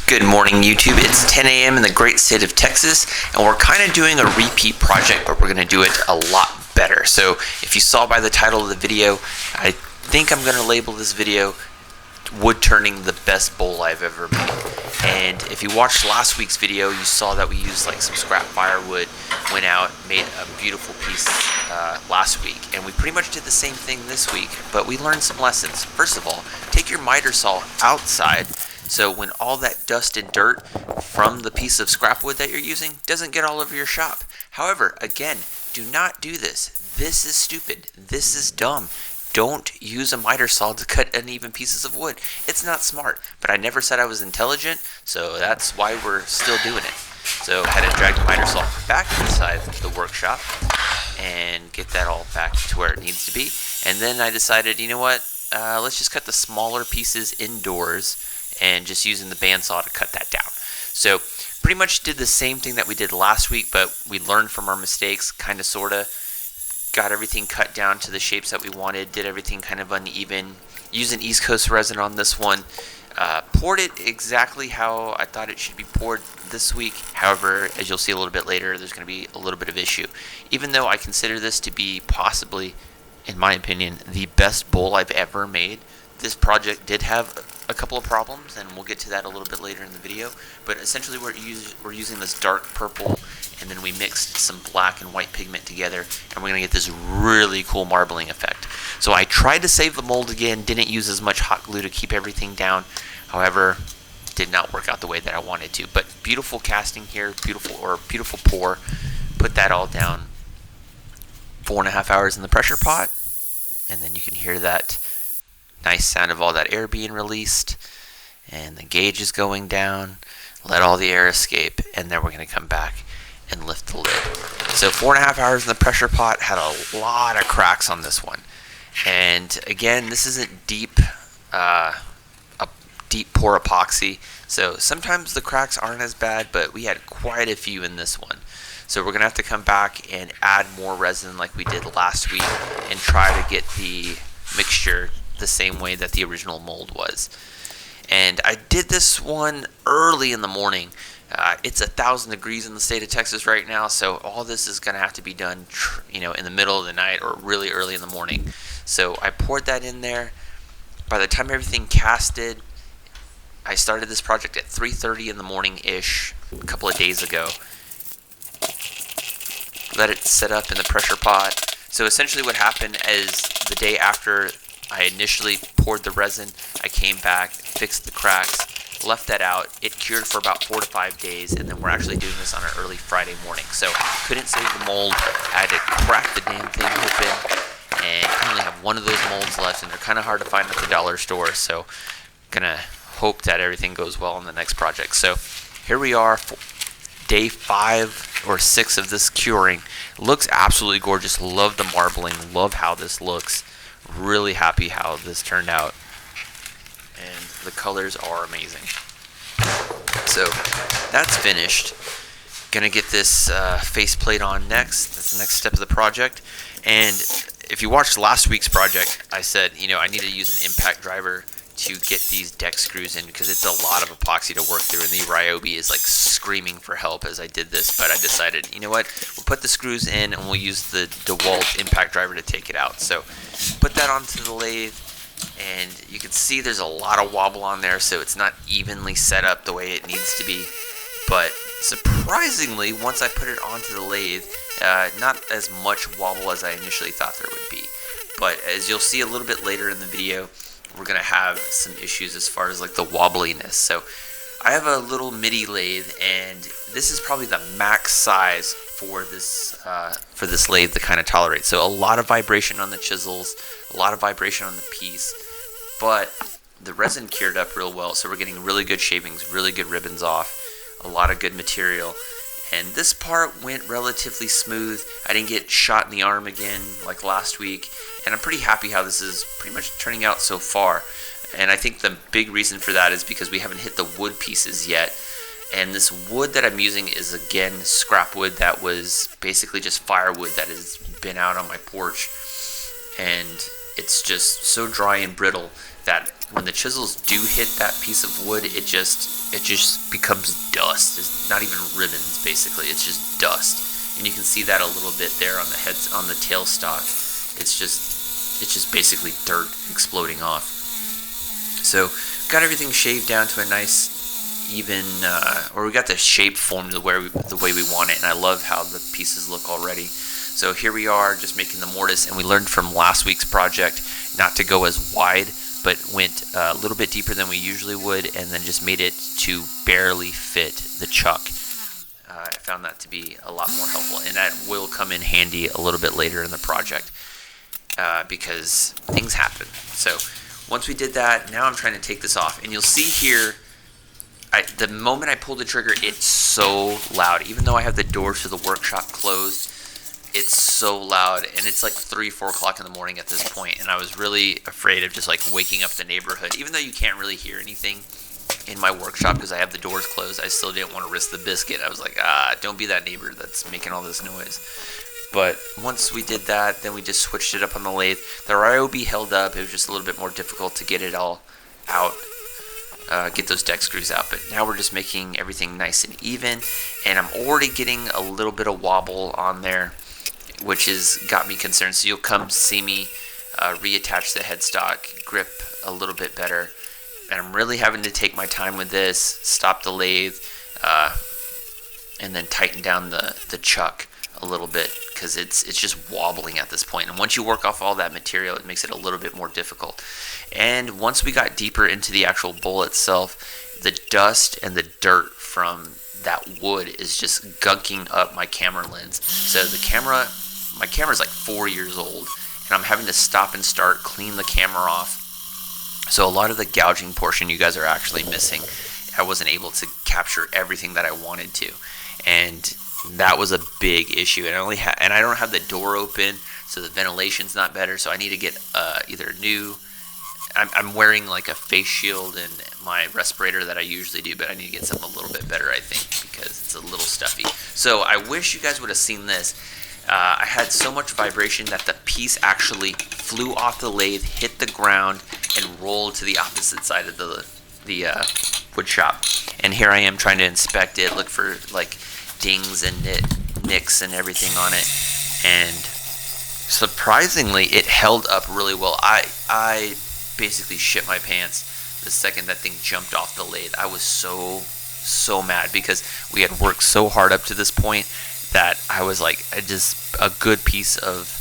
Good morning, YouTube. It's 10 a.m. in the great state of Texas, and we're kind of doing a repeat project, but we're going to do it a lot better. So if you saw by the title of the video, I think I'm going to label this video Wood Turning the Best Bowl I've Ever Made. And if you watched last week's video, you saw that we used like some scrap firewood, went out, made a beautiful piece last week. And we pretty much did the same thing this week, but we learned some lessons. First of all, take your miter saw outside, so when all that dust and dirt from the piece of scrap wood that you're using doesn't get all over your shop. However, again, do not do this. This is stupid. This is dumb. Don't use a miter saw to cut uneven pieces of wood. It's not smart, but I never said I was intelligent, so that's why we're still doing it. So I had to drag the miter saw back inside the workshop and get that all back to where it needs to be. And then I decided, you know what, let's just cut the smaller pieces indoors and just using the bandsaw to cut that down. So pretty much did the same thing that we did last week, but we learned from our mistakes, kind of, sort of. Got everything cut down to the shapes that we wanted, did everything kind of uneven. Using East Coast resin on this one. Poured it exactly how I thought it should be poured this week. However, as you'll see a little bit later, there's going to be a little bit of issue. Even though I consider this to be possibly, in my opinion, the best bowl I've ever made, this project did have a couple of problems, and we'll get to that a little bit later in the video. But essentially we're using this dark purple, and then we mixed some black and white pigment together, and we're going to get this really cool marbling effect. So I tried to save the mold again, didn't use as much hot glue to keep everything down. However, did not work out the way that I wanted to. But beautiful casting here, beautiful pour. Put that all down. 4.5 hours in the pressure pot, and then you can hear that nice sound of all that air being released, and the gauge is going down. Let all the air escape, and then we're going to come back and lift the lid. So 4.5 hours in the pressure pot. Had a lot of cracks on this one, and again, this isn't deep a deep pour epoxy, so sometimes the cracks aren't as bad, but we had quite a few in this one. So we're gonna have to come back and add more resin like we did last week and try to get the mixture the same way that the original mold was. And I did this one early in the morning. It's 1,000 degrees in the state of Texas right now, so all this is gonna have to be done, in the middle of the night or really early in the morning. So I poured that in there. By the time everything casted, I started this project at 3:30 in the morning-ish a couple of days ago. Let it set up in the pressure pot. So essentially what happened is the day after I initially poured the resin, I came back, fixed the cracks, left that out. It cured for about 4 to 5 days, and then we're actually doing this on an early Friday morning. So couldn't save the mold. I had to crack the damn thing open, and I only have one of those molds left, and they're kind of hard to find at the dollar store. So gonna hope that everything goes well on the next project. So here we are, day 5 or 6 of this curing. Looks absolutely gorgeous. Love the marbling. Love how this looks. Really happy how this turned out, and the colors are amazing. So that's finished. Gonna get this faceplate on next. That's the next step of the project. And if you watched last week's project, I said I need to use an impact driver to get these deck screws in, because it's a lot of epoxy to work through, and the Ryobi is like screaming for help as I did this. But I decided, we'll put the screws in and we'll use the DeWalt impact driver to take it out. So put that onto the lathe, and you can see there's a lot of wobble on there, so it's not evenly set up the way it needs to be. But surprisingly, once I put it onto the lathe, not as much wobble as I initially thought there would be. But as you'll see a little bit later in the video, we're gonna have some issues as far as like the wobbliness. So I have a little MIDI lathe, and this is probably the max size for this lathe to kind of tolerate. So a lot of vibration on the chisels, a lot of vibration on the piece, but the resin cured up real well, so we're getting really good shavings, really good ribbons off, a lot of good material. And this part went relatively smooth. I didn't get shot in the arm again like last week, and I'm pretty happy how this is pretty much turning out so far. And I think the big reason for that is because we haven't hit the wood pieces yet. And this wood that I'm using is, again, scrap wood that was basically just firewood that has been out on my porch. And it's just so dry and brittle that when the chisels do hit that piece of wood, it just becomes dust. It's not even ribbons, basically. It's just dust, and you can see that a little bit there on the tail stock. It's just basically dirt exploding off. So got everything shaved down to a nice even, or we got the shape formed the way we want it, and I love how the pieces look already. So here we are, just making the mortise, and we learned from last week's project not to go as wide, but went a little bit deeper than we usually would, and then just made it to barely fit the chuck. I found that to be a lot more helpful, and that will come in handy a little bit later in the project, because things happen. So once we did that, now I'm trying to take this off, and you'll see here, the moment I pull the trigger, it's so loud. Even though I have the doors to the workshop closed, it's so loud, and it's like 3-4 o'clock in the morning at this point, and I was really afraid of just like waking up the neighborhood. Even though you can't really hear anything in my workshop because I have the doors closed, I still didn't want to risk the biscuit. I was like, don't be that neighbor that's making all this noise. But once we did that, then we just switched it up on the lathe. The Ryobi held up. It was just a little bit more difficult to get it all out, get those deck screws out. But now we're just making everything nice and even, and I'm already getting a little bit of wobble on there, which has got me concerned. So you'll come see me reattach the headstock, grip a little bit better, and I'm really having to take my time with this, stop the lathe, and then tighten down the chuck a little bit, because it's just wobbling at this point. And once you work off all that material, it makes it a little bit more difficult. And once we got deeper into the actual bowl itself, the dust and the dirt from that wood is just gunking up my camera lens. So my camera's like 4 years old, and I'm having to stop and start, clean the camera off. So a lot of the gouging portion you guys are actually missing. I wasn't able to capture everything that I wanted to, and that was a big issue. And I don't have the door open, so the ventilation's not better. So I need to get either new. I'm wearing like a face shield and my respirator that I usually do, but I need to get something a little bit better, I think, because it's a little stuffy. So I wish you guys would have seen this. I had so much vibration that the piece actually flew off the lathe, hit the ground, and rolled to the opposite side of the wood shop. And here I am trying to inspect it, look for like dings and nicks and everything on it, and surprisingly it held up really well. I basically shit my pants the second that thing jumped off the lathe. I was so mad because we had worked so hard up to this point that I was like, just a good piece of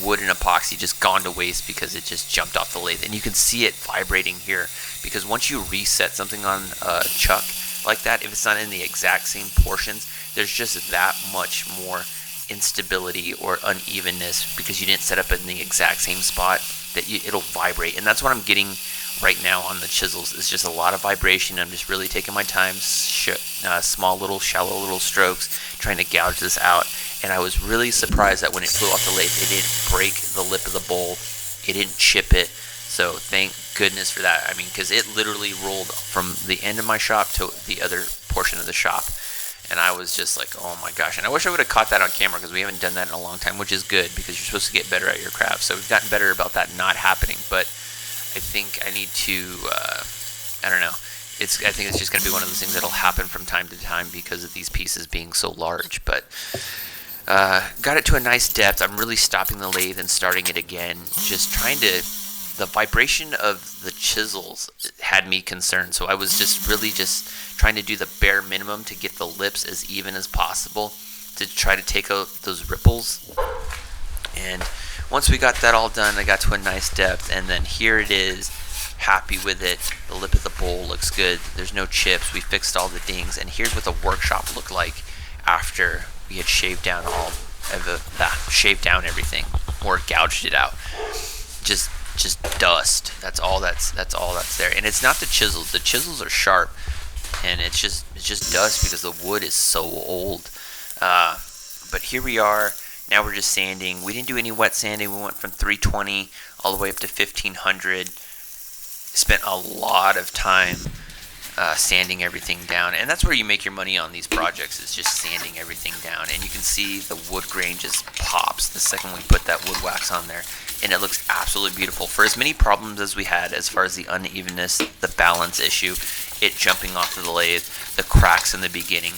wood and epoxy just gone to waste because it just jumped off the lathe. And you can see it vibrating here, because once you reset something on a chuck like that, if it's not in the exact same portions, there's just that much more instability or unevenness because you didn't set up in the exact same spot that it'll vibrate. And that's what I'm getting right now on the chisels. It's just a lot of vibration. I'm just really taking my time, small little shallow little strokes, trying to gouge this out. And I was really surprised that when it flew off the lathe, it didn't break the lip of the bowl, it didn't chip it. So thank goodness for that. I mean, because it literally rolled from the end of my shop to the other portion of the shop, and I was just like, oh my gosh. And I wish I would have caught that on camera, because we haven't done that in a long time, which is good because you're supposed to get better at your craft. So we've gotten better about that not happening. But I think I need to, I don't know. I think it's just going to be one of those things that'll happen from time to time because of these pieces being so large. But got it to a nice depth. I'm really stopping the lathe and starting it again. Just trying to, the vibration of the chisels had me concerned. So I was just really just trying to do the bare minimum to get the lips as even as possible to try to take out those ripples. And once we got that all done, I got to a nice depth, and then here it is, happy with it. The lip of the bowl looks good. There's no chips. We fixed all the dings, and here's what the workshop looked like after we had shaved down shaved down everything or gouged it out. Just dust. That's all that's there. And it's not the chisels. The chisels are sharp, and it's just dust because the wood is so old. But here we are. Now we're just sanding. We didn't do any wet sanding. We went from 320 all the way up to 1500. Spent a lot of time sanding everything down, and that's where you make your money on these projects, is just sanding everything down. And you can see the wood grain just pops the second we put that wood wax on there, and it looks absolutely beautiful. For as many problems as we had as far as the unevenness, the balance issue, it jumping off of the lathe, the cracks in the beginning,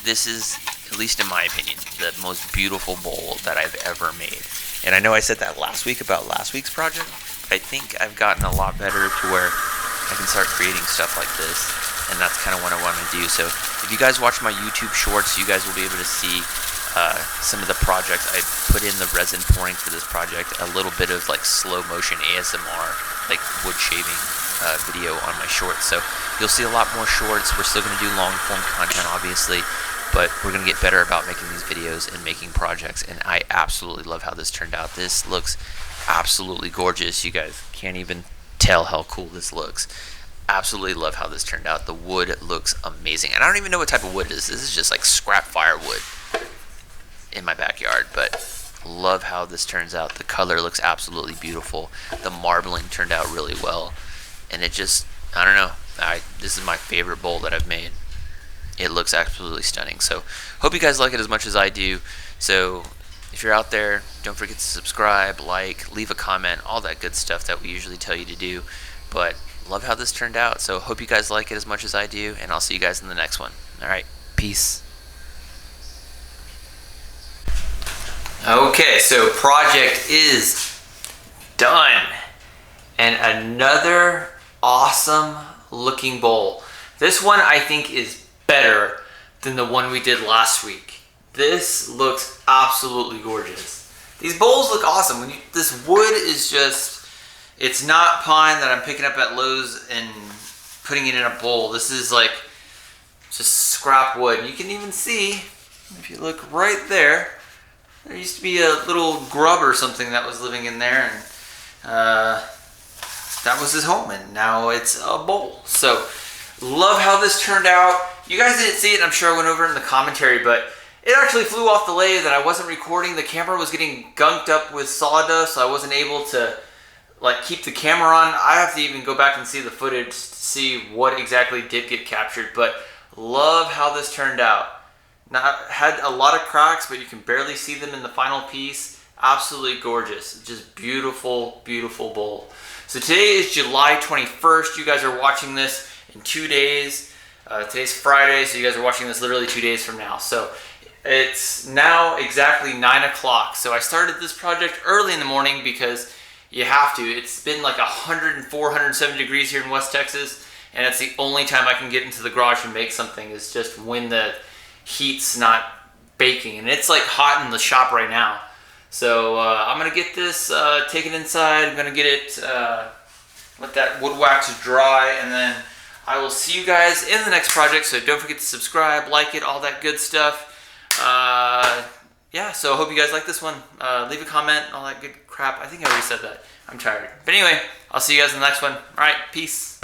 this is, at least in my opinion, the most beautiful bowl that I've ever made. And I know I said that last week about last week's project, but I think I've gotten a lot better to where I can start creating stuff like this, and that's kind of what I want to do. So if you guys watch my YouTube shorts, you guys will be able to see some of the projects. I put in the resin pouring for this project, a little bit of like slow motion ASMR, like wood shaving video on my shorts. So you'll see a lot more shorts. We're still going to do long form content, obviously, but we're going to get better about making these videos and making projects, and I absolutely love how this turned out. This looks absolutely gorgeous. You guys can't even tell how cool this looks. Absolutely love how this turned out. The wood looks amazing, and I don't even know what type of wood it is. This is just like scrap firewood in my backyard, but love how this turns out. The color looks absolutely beautiful. The marbling turned out really well, and it just, I don't know, this is my favorite bowl that I've made. It looks absolutely stunning. So hope you guys like it as much as I do. So if you're out there, don't forget to subscribe, like, leave a comment, all that good stuff that we usually tell you to do. But love how this turned out. So hope you guys like it as much as I do, and I'll see you guys in the next one. All right, peace. Okay, so project is done. And another awesome looking bowl. This one I think is better than the one we did last week. This looks absolutely gorgeous. These bowls look awesome. This wood is just, it's not pine that I'm picking up at Lowe's and putting it in a bowl. This is like just scrap wood. You can even see, if you look right there, there used to be a little grub or something that was living in there, and that was his home, and now it's a bowl. So love how this turned out. You guys didn't see it, I'm sure I went over it in the commentary, but it actually flew off the lathe and I wasn't recording. The camera was getting gunked up with sawdust, so I wasn't able to like keep the camera on. I have to even go back and see the footage to see what exactly did get captured, but love how this turned out. Now, had a lot of cracks, but you can barely see them in the final piece. Absolutely gorgeous. Just beautiful, beautiful bowl. So today is July 21st. You guys are watching this in 2 days. Today's Friday, so you guys are watching this literally 2 days from now. So it's now exactly 9 o'clock. So I started this project early in the morning because you have to. It's been like 104, 107 degrees here in West Texas, and it's the only time I can get into the garage and make something is just when the heat's not baking, and it's like hot in the shop right now. So I'm gonna get this taken inside. I'm gonna get it let that wood wax dry, and then I will see you guys in the next project. So don't forget to subscribe, like it, all that good stuff. Yeah, so I hope you guys like this one. Leave a comment, all that good crap. I think I already said that. I'm tired, but anyway, I'll see you guys in the next one. All right, peace.